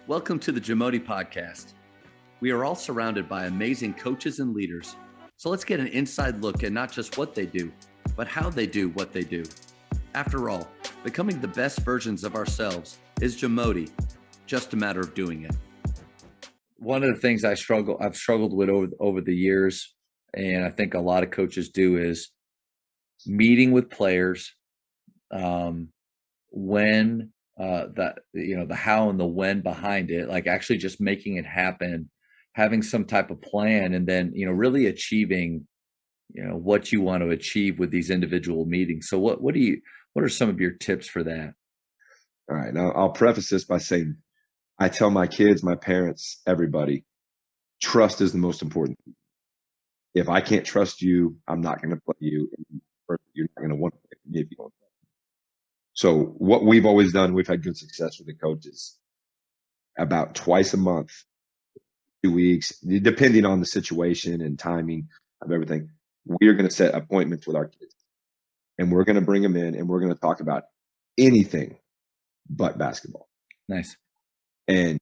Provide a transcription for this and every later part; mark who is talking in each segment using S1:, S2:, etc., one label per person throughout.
S1: Welcome to the JAMODI podcast. We are all surrounded by amazing coaches and leaders. So let's get an inside look at not just what they do, but how they do what they do. After all, becoming the best versions of ourselves is JAMODI, just a matter of doing it. One of the things I've struggled with over the years, and I think a lot of coaches do, is meeting with players when the how and the when behind it, like actually just making it happen, having some type of plan, and then really achieving what you want to achieve with these individual meetings. So what are some of your tips for that?
S2: All right. Now, I'll preface this by saying I tell my kids, my parents, everybody, trust is the most important thing. If I can't trust you, I'm not going to play you. And you're not going to want to play me if you don't. So what we've always done, we've had good success with the coaches. About twice a month, 2 weeks, depending on the situation and timing of everything, we are going to set appointments with our kids. And we're going to bring them in and we're going to talk about anything but basketball.
S1: Nice.
S2: And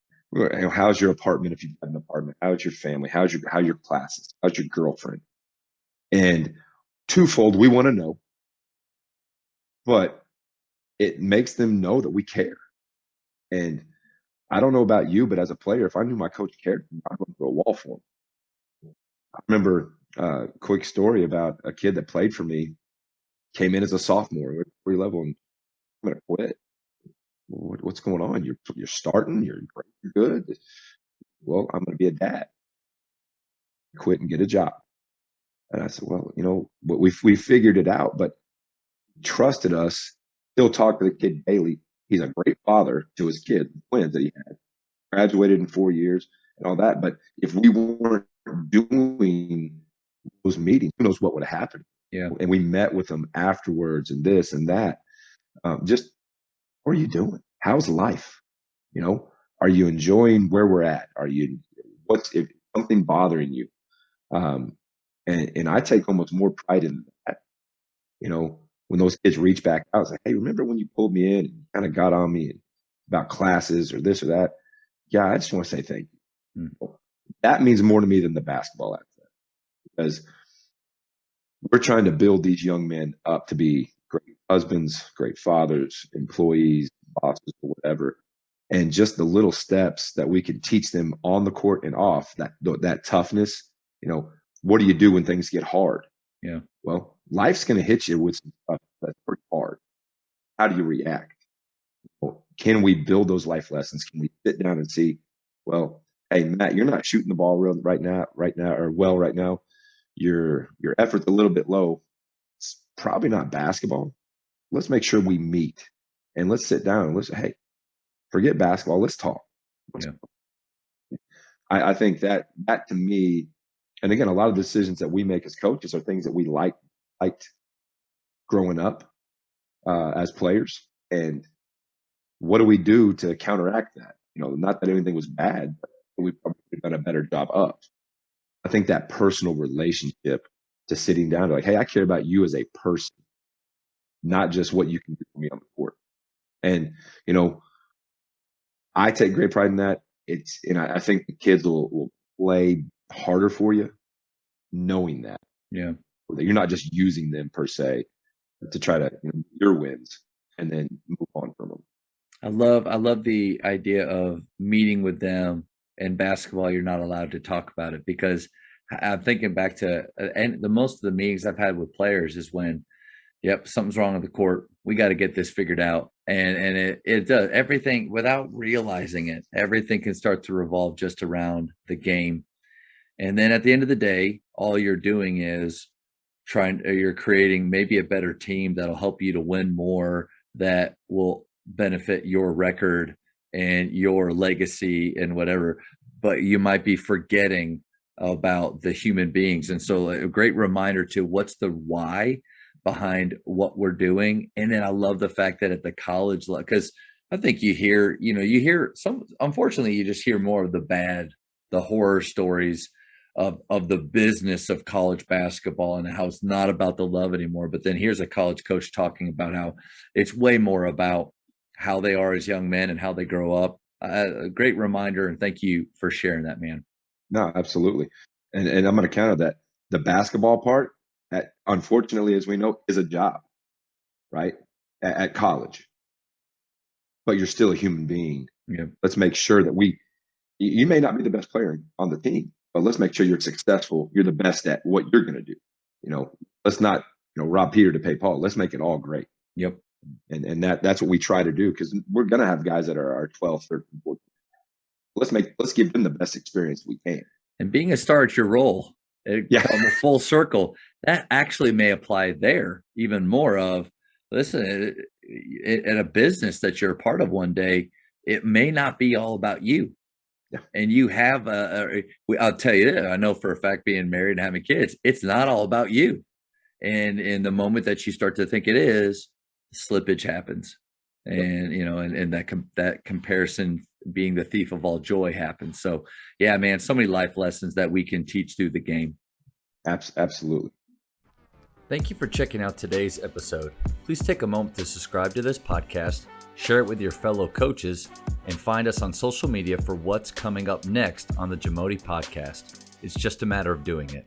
S2: how's your apartment if you've got an apartment? How's your family? How your classes? How's your girlfriend? And twofold, we want to know, but it makes them know that we care. And I don't know about you, but as a player, if I knew my coach cared, I'd run through a wall for him. I remember a quick story about a kid that played for me, came in as a sophomore at free level, and I'm going to quit. What's going on? You're starting. You're great. You're good. Well, I'm going to be a dad. Quit and get a job. And I said, well, we figured it out, but he trusted us. Still talk to the kid daily. He's a great father to his kids, twins that he had. Graduated in 4 years and all that. But if we weren't doing those meetings, who knows what would have happened?
S1: Yeah.
S2: And we met with them afterwards and this and that. Just, what are you doing? How's life? Are you enjoying where we're at? If something bothering you? And I take almost more pride in that. When those kids reach back out, it's like, hey, remember when you pulled me in and kind of got on me about classes or this or that? Yeah, I just want to say thank you. That means more to me than the basketball aspect, because we're trying to build these young men up to be great husbands, great fathers, employees, bosses, or whatever. And just the little steps that we can teach them on the court and off, that toughness. What do you do when things get hard?
S1: Yeah.
S2: Well, life's going to hit you with some stuff that's pretty hard. How do you react? Well, can we build those life lessons? Can we sit down and see, well, hey, Matt, you're not shooting the ball right now, right now. Your effort's a little bit low. It's probably not basketball. Let's make sure we meet and let's sit down and listen. Hey, forget basketball. Let's talk. I think that to me, and again, a lot of decisions that we make as coaches are things that we liked growing up as players. And what do we do to counteract that? Not that anything was bad, but we've probably done a better job of. I think that personal relationship to sitting down to, like, hey, I care about you as a person, not just what you can do for me on the court. And, I take great pride in that. I think the kids will play harder for you, knowing that.
S1: Yeah.
S2: That you're not just using them per se to try to your wins and then move on from them.
S1: I love the idea of meeting with them. In basketball, you're not allowed to talk about it, because I'm thinking back to and the most of the meetings I've had with players is when, yep, something's wrong on the court. We got to get this figured out. And it does everything without realizing it. Everything can start to revolve just around the game. And then at the end of the day, all you're doing is you're creating maybe a better team that'll help you to win more, that will benefit your record and your legacy and whatever. But you might be forgetting about the human beings. And so a great reminder to what's the why behind what we're doing. And then I love the fact that at the college level, because I think you hear some, unfortunately, you just hear more of the horror stories of the business of college basketball and how it's not about the love anymore. But then here's a college coach talking about how it's way more about how they are as young men and how they grow up. A great reminder, and thank you for sharing that, man.
S2: No, absolutely. And I'm going to counter that. The basketball part, unfortunately, as we know, is a job, right? At college, but you're still a human being.
S1: Yeah.
S2: Let's make sure that you may not be the best player on the team, but let's make sure you're successful. You're the best at what you're going to do. Let's not, rob Peter to pay Paul. Let's make it all great.
S1: Yep.
S2: And that's what we try to do, because we're going to have guys that are 12, 13, 14. Let's give them the best experience we can.
S1: And being a star at your role, come a full circle, that actually may apply there even more of, listen, at a business that you're a part of one day, it may not be all about you. Yeah. And you have I'll tell you that, I know for a fact, being married and having kids, it's not all about you. And in the moment that you start to think it is, slippage happens. And, and that comparison being the thief of all joy happens. So yeah, man, so many life lessons that we can teach through the game.
S2: Absolutely.
S1: Thank you for checking out today's episode. Please take a moment to subscribe to this podcast, share it with your fellow coaches, and find us on social media for what's coming up next on the JAMODI podcast. It's just a matter of doing it.